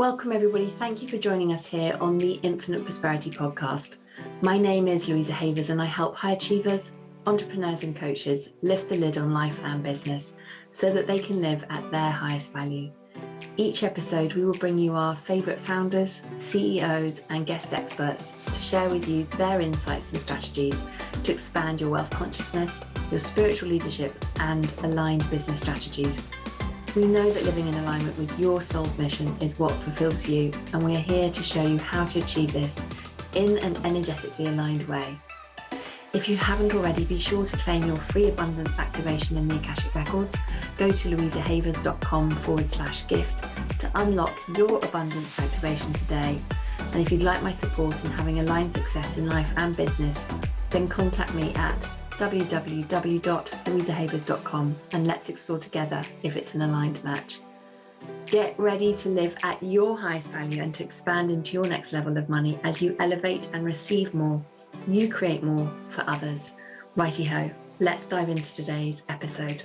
Welcome, everybody. Thank you for joining us here on the Infinite Prosperity Podcast. My name is Louisa and I help high achievers, entrepreneurs and coaches lift the lid on life and business so that they can live at their highest value. Each episode, we will bring you our favourite founders, CEOs and guest experts to share with you their insights and strategies to expand your wealth consciousness, your spiritual leadership and aligned business strategies. We know that living in alignment with your soul's mission is what fulfills you, and we are here to show you how to achieve this in an energetically aligned way. If you haven't already, be sure to claim your free abundance activation in the Akashic Records. Go to louisahavers.com/gift to unlock your abundance activation today. And if you'd like my support in having aligned success in life and business, then contact me at www.louisahavers.com and let's explore together if it's an aligned match. Get ready to live at your highest value and to expand into your next level of money as you elevate and receive more. You create more for others. Righty ho, let's dive into today's episode.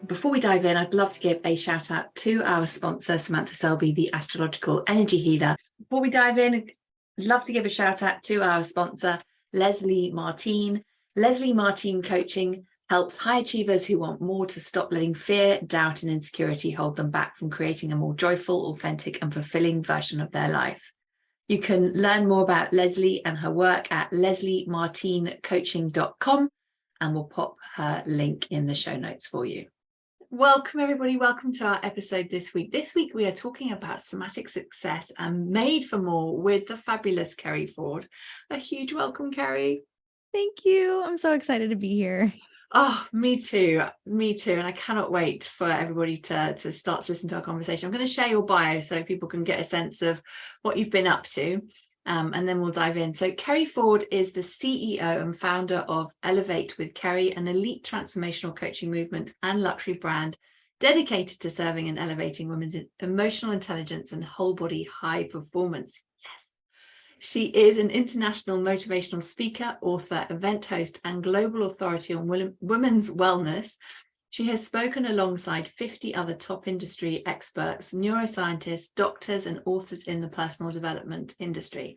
Before we dive in, I'd love to give a shout out to our sponsor, Samantha Selby, the astrological energy healer. Before we dive in, I'd love to give a shout out to our sponsor, Leslie Martin. Leslie Martin Coaching helps high achievers who want more to stop letting fear, doubt, and insecurity hold them back from creating a more joyful, authentic, and fulfilling version of their life. You can learn more about Leslie and her work at lesliemartincoaching.com, and we'll pop her link in the show notes for you. Welcome, everybody. Welcome to our episode this week. This week, we are talking about somatic success and made for more with the fabulous Keri Ford. A huge welcome, Keri. Thank you. I'm so excited to be here. Oh, me too. Me too. And I cannot wait for everybody to start to listen to our conversation. I'm going to share your bio so people can get a sense of what you've been up to. And then we'll dive in. So Keri Ford is the CEO and founder of Elevate with Keri, an elite transformational coaching movement and luxury brand dedicated to serving and elevating women's emotional intelligence and whole body high performance. She is an international motivational speaker, author, event host, and global authority on women's wellness. She has spoken alongside 50 other top industry experts, neuroscientists, doctors, and authors in the personal development industry.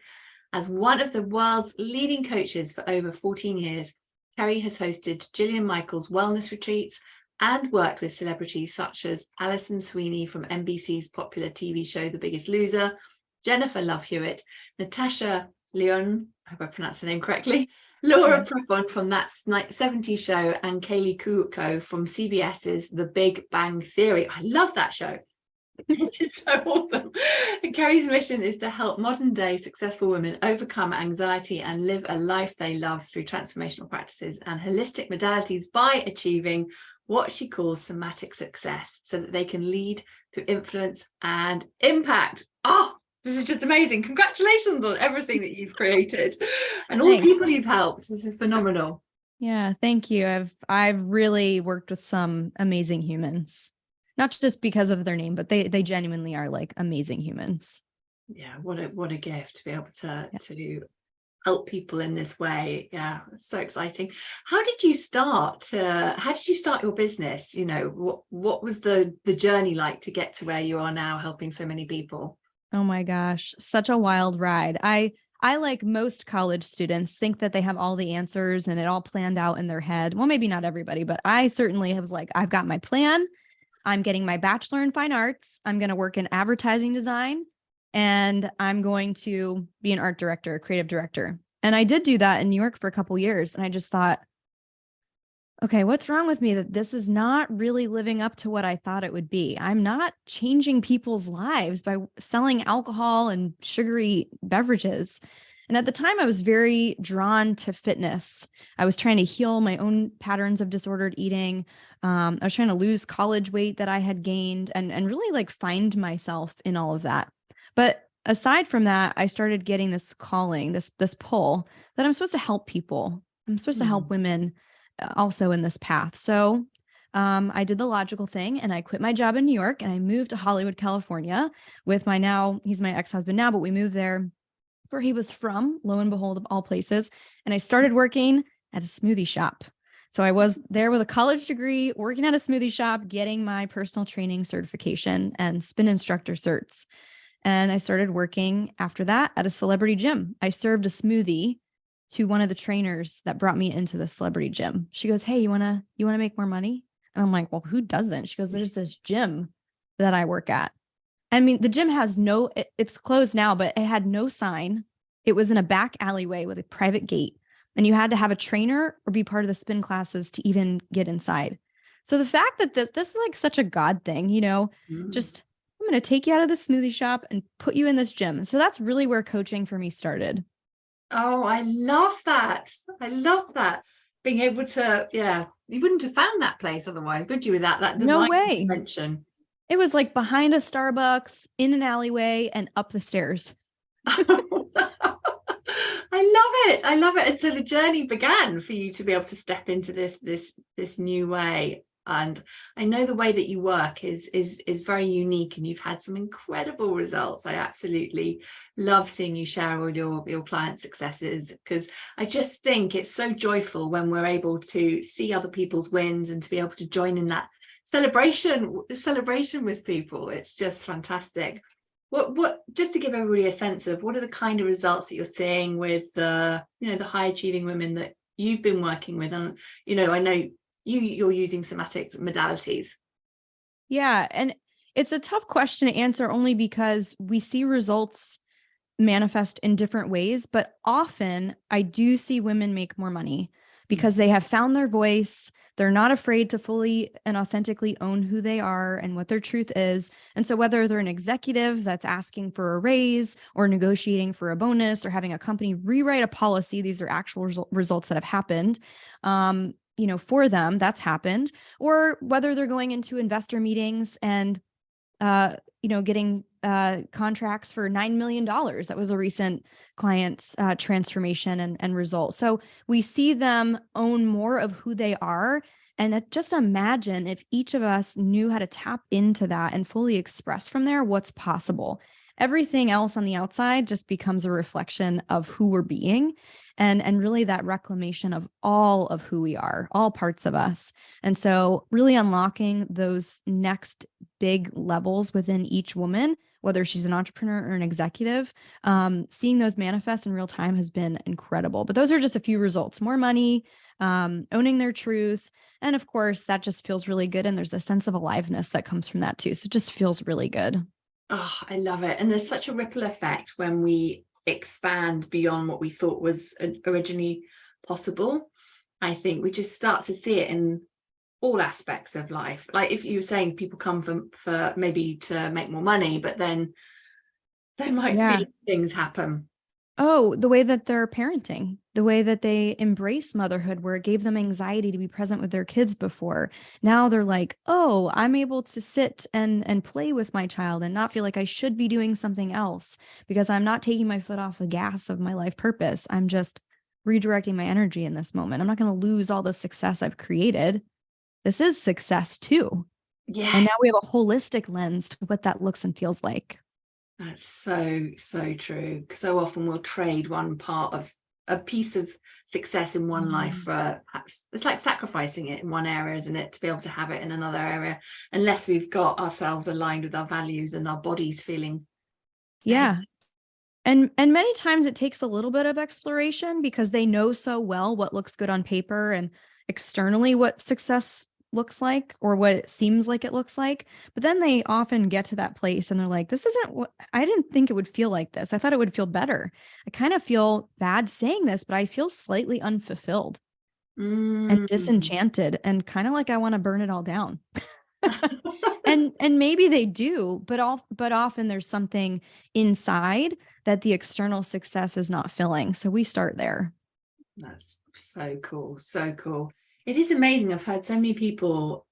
As one of the world's leading coaches for over 14 years, Keri has hosted Gillian Michaels wellness retreats and worked with celebrities such as Alison Sweeney from NBC's popular TV show The Biggest Loser, Jennifer Love Hewitt, Natasha Lyonne, I hope I pronounced her name correctly, Laura Prepon from That 70s Show, and Kaylee Kuko from CBS's The Big Bang Theory. I love that show. It's just so awesome. And Keri's mission is to help modern day successful women overcome anxiety and live a life they love through transformational practices and holistic modalities by achieving what she calls somatic success so that they can lead through influence and impact. Oh, this is just amazing. Congratulations on everything that you've created and all the people you've helped. This is phenomenal. Yeah, thank you. I've really worked with some amazing humans, not just because of their name, but they genuinely are like amazing humans. Yeah, what a gift to be able to help people in this way. Yeah, it's so exciting. How did you start your business? You know, what was the journey like to get to where you are now, helping so many people? Oh my gosh, such a wild ride. I like most college students think that they have all the answers and it all planned out in their head. Well, maybe not everybody, but I certainly was like, I've got my plan. I'm getting my bachelor in fine arts. I'm going to work in advertising design and I'm going to be an art director, a creative director. And I did do that in New York for a couple of years. And I just thought, okay, what's wrong with me that this is not really living up to what I thought it would be? I'm not changing people's lives by selling alcohol and sugary beverages. And at the time, I was very drawn to fitness. I was trying to heal my own patterns of disordered eating. I was trying to lose college weight that I had gained and really like find myself in all of that. But aside from that, I started getting this calling, this pull that I'm supposed to help people. I'm supposed to help women also in this path. So I did the logical thing and I quit my job in New York and I moved to Hollywood, California with he's my ex-husband now, but we moved there. That's where he was from, lo and behold, of all places. And I started working at a smoothie shop. So I was there with a college degree, working at a smoothie shop, getting my personal training certification and spin instructor certs. And I started working after that at a celebrity gym. I served a smoothie to one of the trainers that brought me into the celebrity gym. She goes, "Hey, you wanna make more money?" And I'm like, "Well, who doesn't?" She goes, "There's this gym that I work at." I mean, the gym has it's closed now, but it had no sign. It was in a back alleyway with a private gate, and you had to have a trainer or be part of the spin classes to even get inside. So the fact that this is like such a God thing, just I'm going to take you out of the smoothie shop and put you in this gym. So that's really where coaching for me started. Oh, I love that. I love that. Being able to, yeah, you wouldn't have found that place otherwise, would you, with that No divine way. intervention? It was like behind a Starbucks, in an alleyway, and up the stairs. I love it. I love it. And so the journey began for you to be able to step into this new way. And I know the way that you work is very unique, and you've had some incredible results. I absolutely love seeing you share all your client successes, because I just think it's so joyful when we're able to see other people's wins and to be able to join in that celebration with people. It's just fantastic. What just to give everybody a sense of what are the kind of results that you're seeing with the high achieving women that you've been working with? And I know you're using somatic modalities. Yeah, and it's a tough question to answer only because we see results manifest in different ways, but often I do see women make more money because they have found their voice. They're not afraid to fully and authentically own who they are and what their truth is. And so whether they're an executive that's asking for a raise or negotiating for a bonus or having a company rewrite a policy, these are actual results that have happened. For them, that's happened, or whether they're going into investor meetings and, getting contracts for $9 million. That was a recent client's transformation and result. So we see them own more of who they are. And just imagine if each of us knew how to tap into that and fully express from there what's possible. Everything else on the outside just becomes a reflection of who we're being, and really that reclamation of all of who we are, all parts of us. And so really unlocking those next big levels within each woman, whether she's an entrepreneur or an executive, seeing those manifest in real time has been incredible. But those are just a few results: more money, owning their truth. And of course, that just feels really good. And there's a sense of aliveness that comes from that too. So it just feels really good. Oh, I love it. And there's such a ripple effect when we expand beyond what we thought was originally possible. I think we just start to see it in all aspects of life. Like if you were saying people come for maybe to make more money, but then they might see things happen. Oh, the way that they're parenting, the way that they embrace motherhood, where it gave them anxiety to be present with their kids before. Now they're like, oh, I'm able to sit and play with my child and not feel like I should be doing something else because I'm not taking my foot off the gas of my life purpose. I'm just redirecting my energy in this moment. I'm not going to lose all the success I've created. This is success too. Yes. And now we have a holistic lens to what that looks and feels like. That's so true. So often we'll trade one part of a piece of success in one life for perhaps it's like sacrificing it in one area, isn't it, to be able to have it in another area, unless we've got ourselves aligned with our values and our bodies feeling safe. Yeah. And many times it takes a little bit of exploration because they know so well what looks good on paper and externally what success looks like or what it seems like it looks like. But then they often get to that place and they're like, this isn't what I didn't think it would feel like this. I thought it would feel better. I kind of feel bad saying this, but I feel slightly unfulfilled and disenchanted and kind of like I want to burn it all down. and maybe they do, but often there's something inside that the external success is not filling. So we start there. That's so cool. So cool. It is amazing. I've heard so many people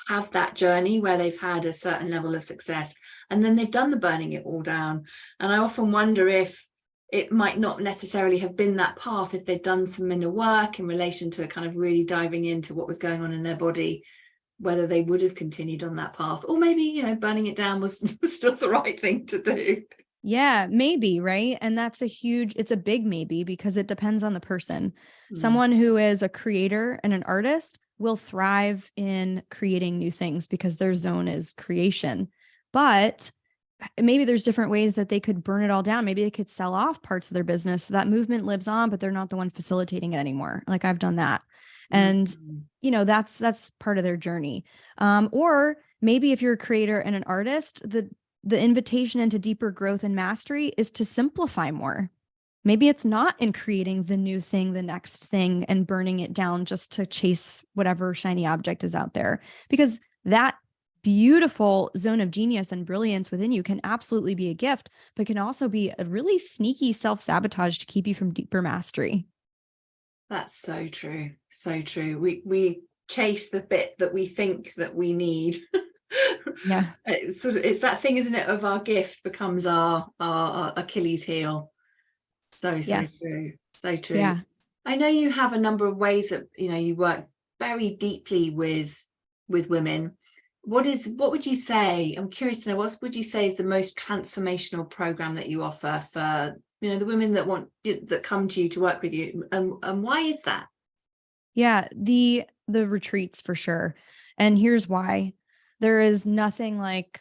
have that journey where they've had a certain level of success and then they've done the burning it all down. And I often wonder if it might not necessarily have been that path if they'd done some inner work in relation to kind of really diving into what was going on in their body, whether they would have continued on that path, or maybe, burning it down was still the right thing to do. Yeah, maybe, right? And it's a big maybe because it depends on the person. Someone who is a creator and an artist will thrive in creating new things because their zone is creation. But maybe there's different ways that they could burn it all down. Maybe they could sell off parts of their business so that movement lives on, but they're not the one facilitating it anymore. Like I've done that. And, that's part of their journey. Or maybe if you're a creator and an artist, the invitation into deeper growth and mastery is to simplify more. Maybe it's not in creating the new thing, the next thing, and burning it down just to chase whatever shiny object is out there, because that beautiful zone of genius and brilliance within you can absolutely be a gift, but can also be a really sneaky self-sabotage to keep you from deeper mastery. That's so true. So true. We chase the bit that we think that we need. Yeah. It's that thing, isn't it, of our gift becomes our Achilles heel. So Yes. true. So true. Yeah. I know you have a number of ways that you work very deeply with women. What would you say, I'm curious to know, what would you say is the most transformational program that you offer for the women that come to you to work with you, and why is that? Yeah, the retreats for sure. And here's why. There is nothing like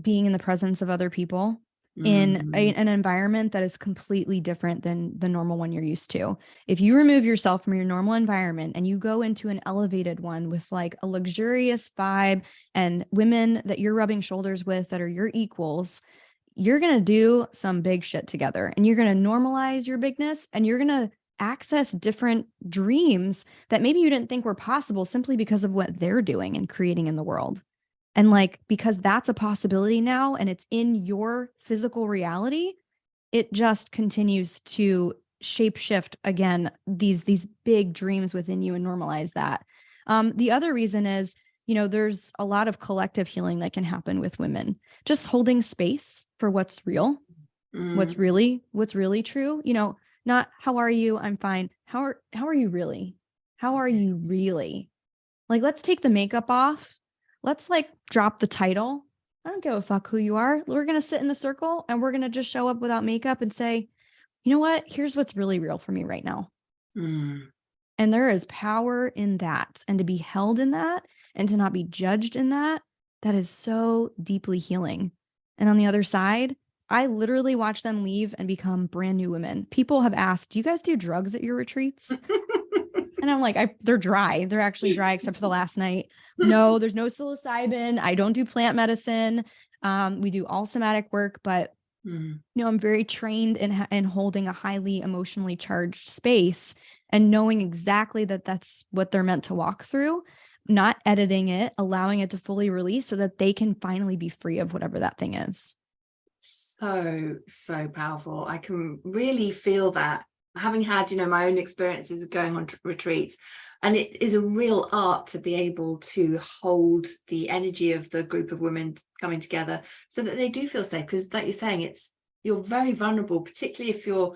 being in the presence of other people in an environment that is completely different than the normal one you're used to. If you remove yourself from your normal environment and you go into an elevated one with like a luxurious vibe and women that you're rubbing shoulders with that are your equals, you're going to do some big shit together, and you're going to normalize your bigness, and you're going to access different dreams that maybe you didn't think were possible simply because of what they're doing and creating in the world. And like, because that's a possibility now and it's in your physical reality, it just continues to shape shift again, these big dreams within you and normalize that. The other reason is, there's a lot of collective healing that can happen with women, just holding space for what's real, what's really true, not how are you? I'm fine. How are you really? How are you really? Like, let's take the makeup off. Let's like drop the title. I don't give a fuck who you are. We're going to sit in a circle and we're going to just show up without makeup and say, you know what? Here's what's really real for me right now. And there is power in that, and to be held in that and to not be judged in that, that is so deeply healing. And on the other side, I literally watch them leave and become brand new women. People have asked, do you guys do drugs at your retreats? And I'm like, they're dry. They're actually dry except for the last night. No, there's no psilocybin. I don't do plant medicine. We do all somatic work, but I'm very trained in holding a highly emotionally charged space and knowing exactly that that's what they're meant to walk through, not editing it, allowing it to fully release so that they can finally be free of whatever that thing is. So powerful. I can really feel that, having had my own experiences of going on retreats, and it is a real art to be able to hold the energy of the group of women coming together so that they do feel safe, because like you're saying, you're very vulnerable, particularly if you're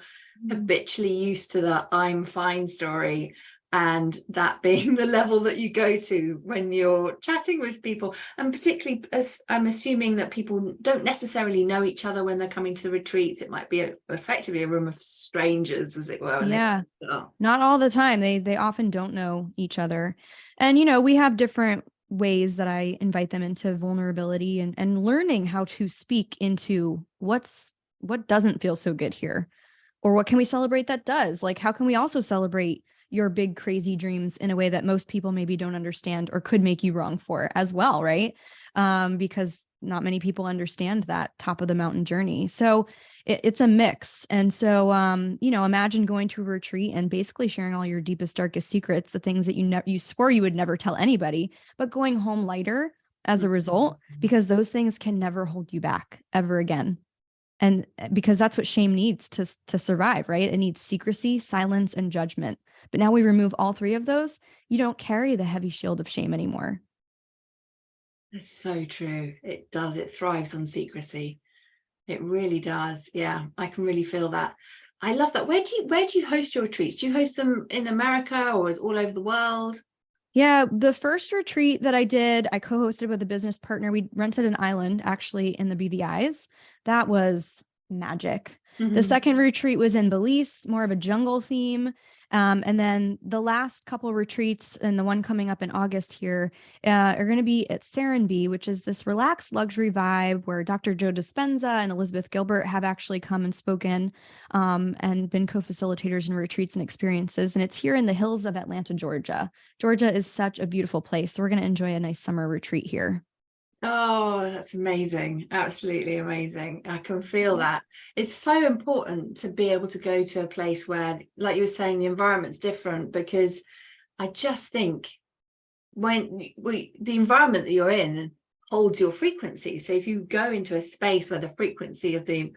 habitually used to the I'm fine story, and that being the level that you go to when you're chatting with people. And particularly, as I'm assuming that people don't necessarily know each other when they're coming to the retreats. It might be effectively a room of strangers, as it were. Yeah, not all the time. They often don't know each other. And, we have different ways that I invite them into vulnerability and learning how to speak into what doesn't feel so good here, or what can we celebrate that does. Like, how can we also celebrate your big, crazy dreams in a way that most people maybe don't understand or could make you wrong for as well, right? Because not many people understand that top of the mountain journey. So it's a mix. And so, imagine going to a retreat and basically sharing all your deepest, darkest secrets, the things that you swore you would never tell anybody, but going home lighter as a result, because those things can never hold you back ever again. And because that's what shame needs to survive, right? It needs secrecy, silence, and judgment. But now we remove all three of those. You don't carry the heavy shield of shame anymore. It's so true. It does. It thrives on secrecy. It really does. Yeah, I can really feel that. I love that. Where do you host your retreats? Do you host them in America, or is it all over the world? Yeah, the first retreat that I did, I co-hosted with a business partner. We rented an island actually in the BVI's. That was magic. The second retreat was in Belize, more of a jungle theme. And then the last couple of retreats and the one coming up in August here are going to be at Serenbe, which is this relaxed luxury vibe where Dr. Joe Dispenza and Elizabeth Gilbert have actually come and spoken and been co-facilitators in retreats and experiences. And it's here in the hills of Atlanta, Georgia. Georgia is such a beautiful place. So we're going to enjoy a nice summer retreat here. Oh, that's amazing. Absolutely amazing. I can feel that. It's so important to be able to go to a place where, like you were saying, the environment's different, because I just think when the environment that you're in holds your frequency. So if you go into a space where the frequency of the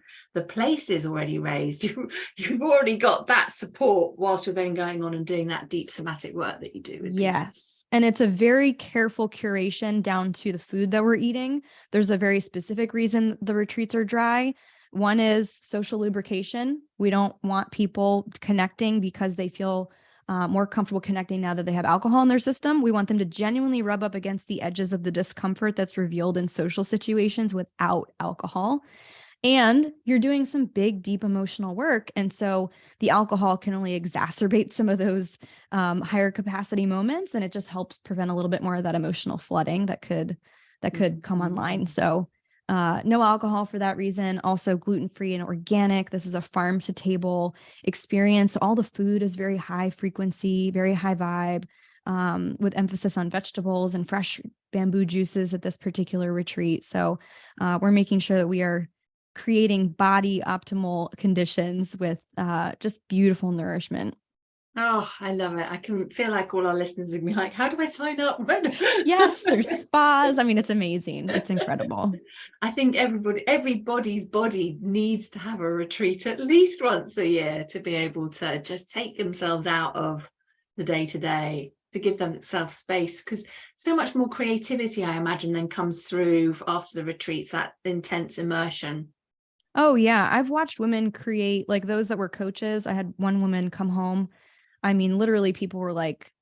place is already raised, you've already got that support whilst you're then going on and doing that deep somatic work that you do with yes. And it's a very careful curation down to the food that we're eating. There's a very specific reason the retreats are dry. One is social lubrication. We don't want people connecting because they feel more comfortable connecting now that they have alcohol in their system. We want them to genuinely rub up against the edges of the discomfort that's revealed in social situations without alcohol. And you're doing some big, deep emotional work. And so the alcohol can only exacerbate some of those higher capacity moments. And it just helps prevent a little bit more of that emotional flooding that could come online. So no alcohol for that reason. Also gluten-free and organic. This is a farm to table experience. All the food is very high frequency, very high vibe, with emphasis on vegetables and fresh bamboo juices at this particular retreat. So we're making sure that we are creating body optimal conditions with just beautiful nourishment. Oh, I love it. I can feel like all our listeners would be like, how do I sign up? Yes, there's spas. I mean, it's amazing. It's incredible. I think everybody's body needs to have a retreat at least once a year to be able to just take themselves out of the day-to-day, to give themselves space, because so much more creativity, I imagine, then comes through after the retreats, that intense immersion. Oh, yeah. I've watched women create, like those that were coaches. I had one woman come home. I mean, literally, people were like,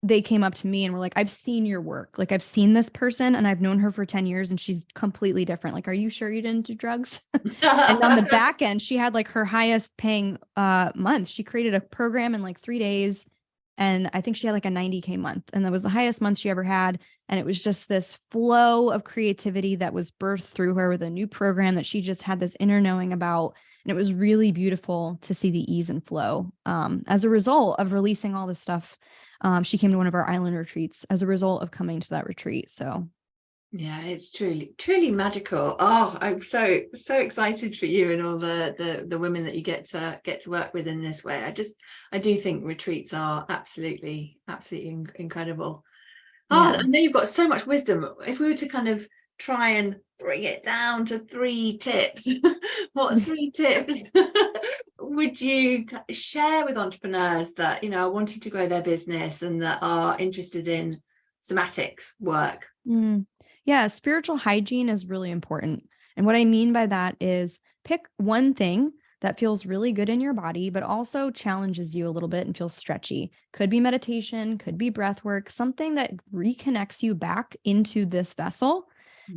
they came up to me and were like, I've seen your work. Like, I've seen this person and I've known her for 10 years and she's completely different. Like, are you sure you didn't do drugs? And on the back end, she had like her highest paying month. She created a program in like 3 days. And I think she had like a 90K month. And that was the highest month she ever had. And it was just this flow of creativity that was birthed through her with a new program that she just had this inner knowing about. And it was really beautiful to see the ease and flow. As a result of releasing all this stuff, she came to one of our island retreats as a result of coming to that retreat. So yeah, it's truly magical. Oh, I'm so excited for you and all the women that you get to work with in this way. I do think retreats are absolutely incredible. Oh, yeah. I know you've got so much wisdom. If we were to kind of try and bring it down to 3 tips, what 3 tips would you share with entrepreneurs that, are wanting to grow their business and that are interested in somatics work? Yeah, spiritual hygiene is really important. And what I mean by that is pick one thing that feels really good in your body, but also challenges you a little bit and feels stretchy. Could be meditation, could be breath work, something that reconnects you back into this vessel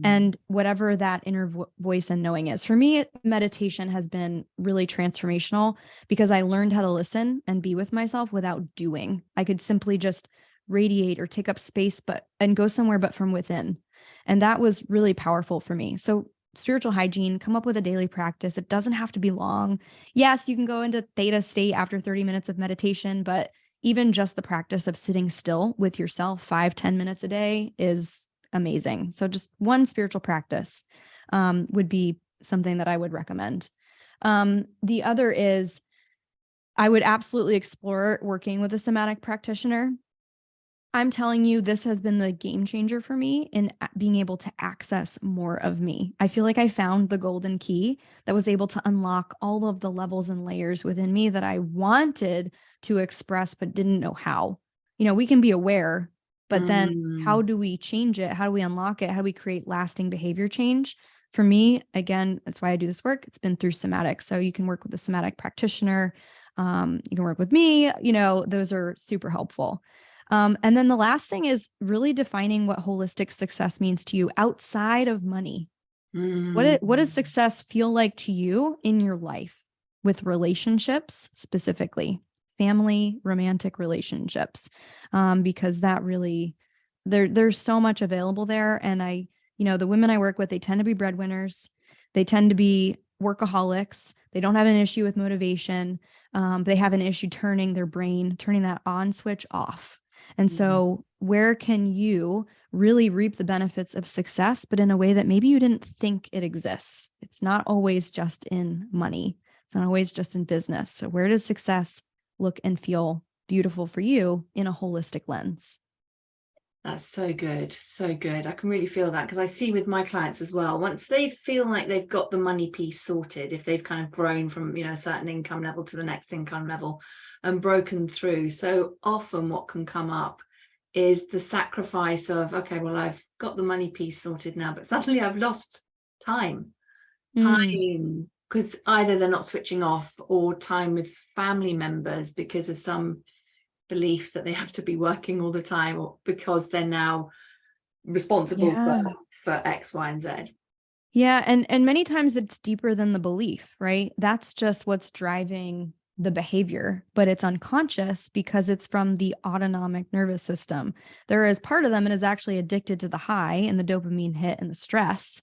and whatever that inner voice and knowing is. For me, meditation has been really transformational because I learned how to listen and be with myself without doing. I could simply just radiate or take up space and go somewhere but from within. And that was really powerful for me. So spiritual hygiene, come up with a daily practice. It doesn't have to be long. Yes, you can go into theta state after 30 minutes of meditation, but even just the practice of sitting still with yourself 5-10 minutes a day is amazing. So just one spiritual practice would be something that I would recommend. The other is I would absolutely explore working with a somatic practitioner. I'm telling you, this has been the game changer for me in being able to access more of me. I feel like I found the golden key that was able to unlock all of the levels and layers within me that I wanted to express, but didn't know how. We can be aware, but then how do we change it? How do we unlock it? How do we create lasting behavior change? For me, again, that's why I do this work. It's been through somatic. So you can work with a somatic practitioner. You can work with me, those are super helpful. And then the last thing is really defining what holistic success means to you outside of money. What does success feel like to you in your life with relationships, specifically family, romantic relationships, because that really, there's so much available there. And the women I work with, they tend to be breadwinners. They tend to be workaholics. They don't have an issue with motivation. They have an issue turning their brain, turning that on switch off. And so where can you really reap the benefits of success, but in a way that maybe you didn't think it exists? It's not always just in money. It's not always just in business. So where does success look and feel beautiful for you in a holistic lens? That's so good. So good. I can really feel that, because I see with my clients as well, once they feel like they've got the money piece sorted, if they've kind of grown from, a certain income level to the next income level and broken through, so often what can come up is the sacrifice of, okay, well, I've got the money piece sorted now, but suddenly I've lost time, because either they're not switching off, or time with family members because of some belief that they have to be working all the time, or because they're now responsible for X, Y, and Z. Yeah. And many times it's deeper than the belief, right? That's just what's driving the behavior, but it's unconscious because it's from the autonomic nervous system. There is part of them that is actually addicted to the high and the dopamine hit and the stress,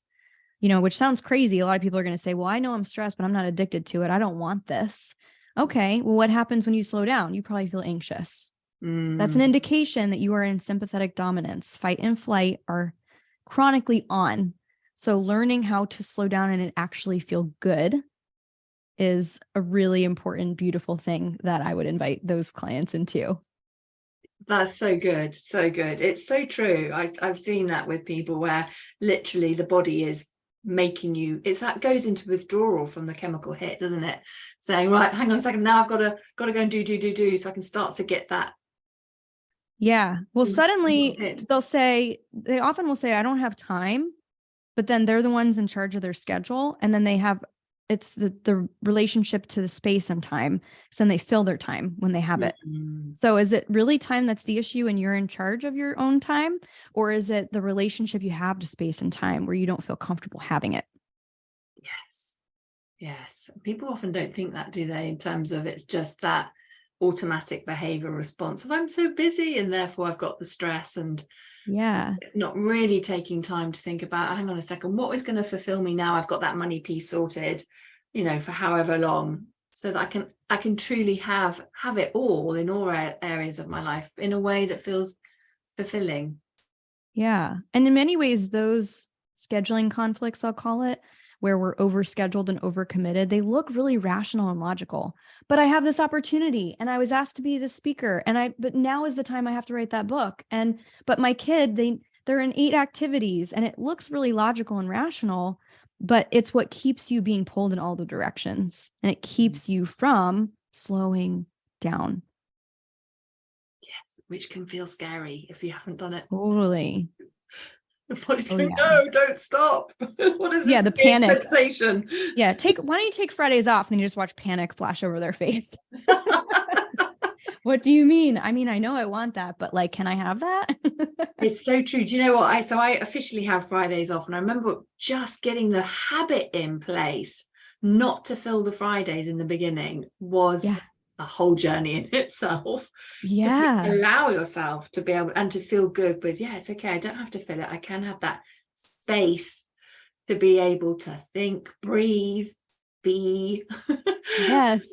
which sounds crazy. A lot of people are going to say, well, I know I'm stressed, but I'm not addicted to it. I don't want this. Okay, well, what happens when you slow down? You probably feel anxious. That's an indication that you are in sympathetic dominance. Fight and flight are chronically on. So learning how to slow down and actually feel good is a really important, beautiful thing that I would invite those clients into. That's so good. So good. It's so true. I've seen that with people where literally the body is making you, that goes into withdrawal from the chemical hit, doesn't it? Saying, right, hang on a second, now I've got to go and do so I can start to get that. Yeah. Well, suddenly they often will say, I don't have time, but then they're the ones in charge of their schedule. And then it's the relationship to the space and time. So then they fill their time when they have it. So is it really time that's the issue and you're in charge of your own time? Or is it the relationship you have to space and time where you don't feel comfortable having it? Yes. People often don't think that, do they? In terms of, it's just that automatic behavior response of, I'm so busy and therefore I've got the stress, and not really taking time to think about, hang on a second, what is going to fulfill me now I've got that money piece sorted, for however long, so that I can truly have it all in all areas of my life in a way that feels fulfilling. Yeah. And in many ways, those scheduling conflicts, I'll call it, where we're overscheduled and overcommitted, they look really rational and logical. But I have this opportunity and I was asked to be the speaker, but now is the time I have to write that book. But my kid, they're in 8 activities, and it looks really logical and rational, but it's what keeps you being pulled in all the directions, and it keeps you from slowing down. Yes, which can feel scary if you haven't done it. Totally. The body's going, no, don't stop. What is this? Yeah, the panic sensation. Yeah, why don't you take Fridays off and then you just watch panic flash over their face? What do you mean? I mean, I know I want that, but can I have that? It's so true. Do you know what? I officially have Fridays off, and I remember just getting the habit in place not to fill the Fridays in the beginning was a whole journey in itself. To allow yourself to be able and to feel good with, it's okay, I don't have to fill it. I can have that space to be able to think, breathe, be. Yes.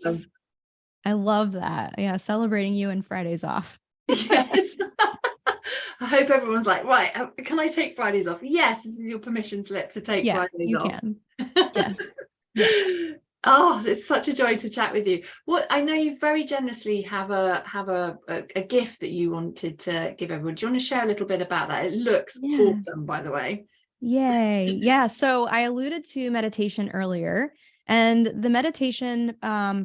I love that. Yeah. Celebrating you and Fridays off. Yes. I hope everyone's like, right, can I take Fridays off? Yes, this is your permission slip to take Fridays off. You can. Yes. Oh, it's such a joy to chat with you. I know you very generously have a gift that you wanted to give everyone. Do you want to share a little bit about that? It looks awesome, by the way. Yay. Yeah. So I alluded to meditation earlier, and the meditation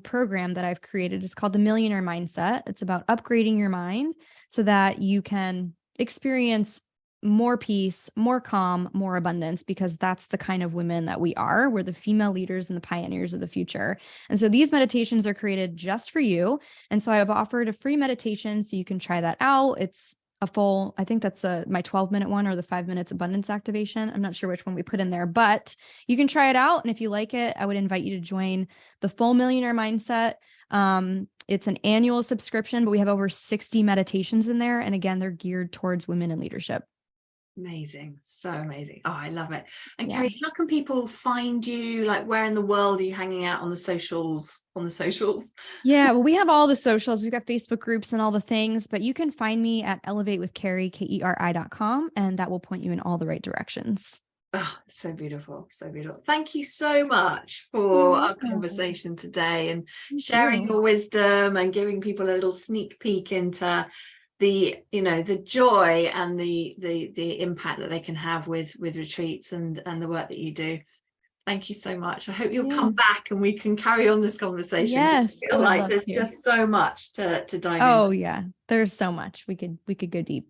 program that I've created is called the Millionaire Mindset. It's about upgrading your mind so that you can experience more peace, more calm, more abundance, because that's the kind of women that we are. We're the female leaders and the pioneers of the future. And so these meditations are created just for you. And so I've offered a free meditation so you can try that out. It's a full, I think that's my 12-minute one, or the 5 minutes abundance activation. I'm not sure which one we put in there, but you can try it out. And if you like it, I would invite you to join the full Millionaire Mindset. It's an annual subscription, but we have over 60 meditations in there. And again, they're geared towards women in leadership. Amazing. So amazing. Oh, I love it. And Yeah. Keri, how can people find you? Like, where in the world are you hanging out on the socials? Yeah, well, we have all the socials. We've got Facebook groups and all the things, but you can find me at elevatewithkeri, KERI.com, and that will point you in all the right directions. Oh, so beautiful. So beautiful. Thank you so much for our conversation today and sharing your wisdom and giving people a little sneak peek into the joy and the impact that they can have with retreats and the work that you do. Thank you so much. I hope you'll come back and we can carry on this conversation. Yes, I feel like there's just so much to dive in. Oh yeah, there's so much. We could go deep.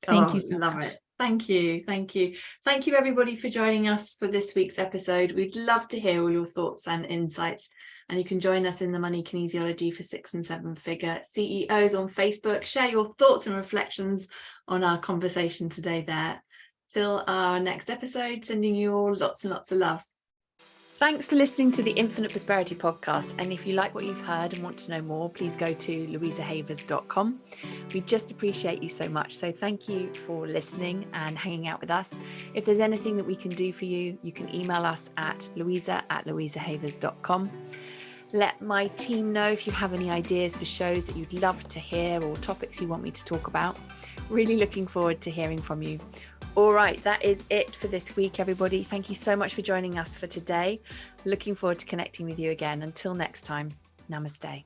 Thank you so love much. it. Thank you everybody for joining us for this week's episode. We'd love to hear all your thoughts and insights, and you can join us in the Money Kinesiology for 6 and 7 Figure CEOs on Facebook. Share your thoughts and reflections on our conversation today there. Till our next episode, sending you all lots and lots of love. Thanks for listening to the Infinite Prosperity Podcast. And if you like what you've heard and want to know more, please go to louisahavers.com. We just appreciate you so much. So thank you for listening and hanging out with us. If there's anything that we can do for you, you can email us at louisa@louisahavers.com. Let my team know if you have any ideas for shows that you'd love to hear or topics you want me to talk about. Really looking forward to hearing from you. All right, that is it for this week, everybody. Thank you so much for joining us for today. Looking forward to connecting with you again. Until next time, namaste.